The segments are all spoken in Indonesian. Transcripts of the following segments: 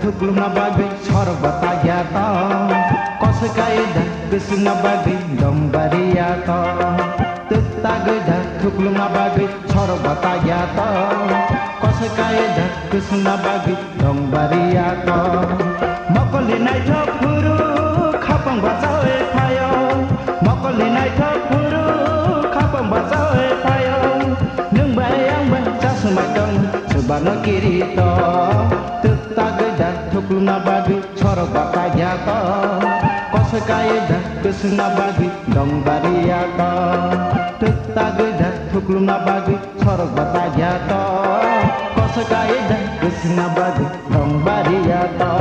Tuklumna bagai sorbata yato Kosekaida kesuna bagai dombariyato Tutagida tuklumna bagai sorbata yato Kosekaida kesuna bagai dombariyato Mokolinai thopuru khapang bazawe phayo Mokolinai thopuru khapang bazawe phayo Nung bayang jasumagong subano kirito Tuklumna bagi sorbata yato Kosekaida kesuna bagi dombariyato Tutagida tuklumna bagi sorbata yato Kosekaida kesuna bagi dombariyato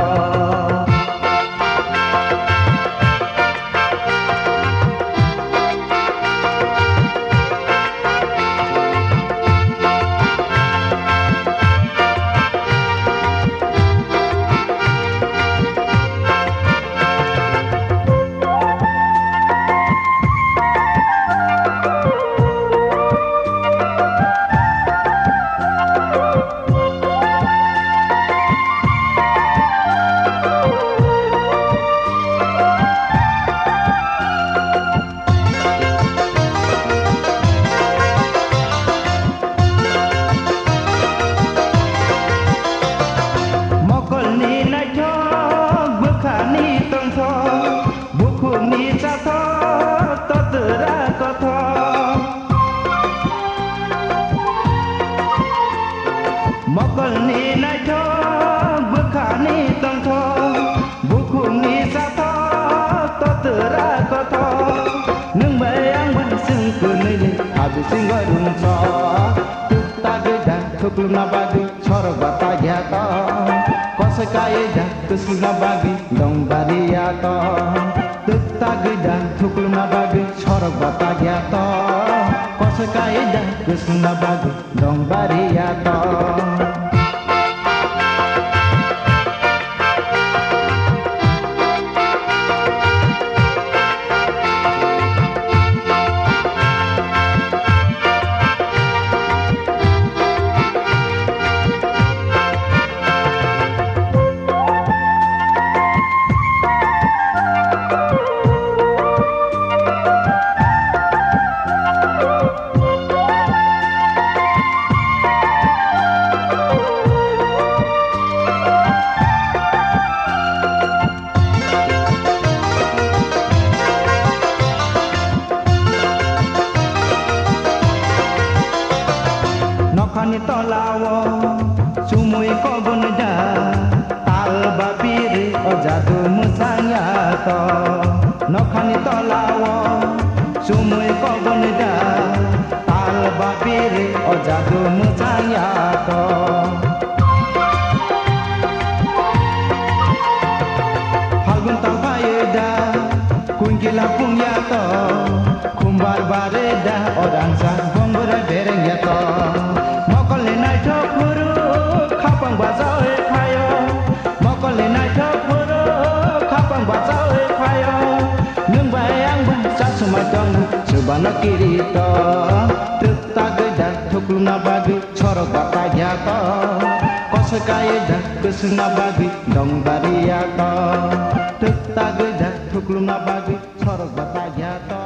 Mokol ni najo bukhani tongtho bukhung ni satho totera kotho nung bayang sing kunili abi singorung so tutagida tuklumna bagi sorbata yato Kosekaida kesuna bagi dombariyato tutagida tuklumna bagi sorbata yato Kosekaida kesuna bagi dombariyato Nokhani tolawo sumui kobunda tal babiri ojadu musanyato Nokhani tolawo sumui kobunda tal babiri ojadu musanyato Falgun talbayeda kungkila pungyato kumbar bareda orang sang bonggora bereng yato Mokolinai thopuru khapang bazawe phayo Mokolinai thopuru khapang bazawe phayo Nung bayang jasumagong subano kirito Tutagida tuklumna bagi sorbata yato Kosekaida kesuna bagi dombariyato Tutagida tuklumna bagi sorbata yato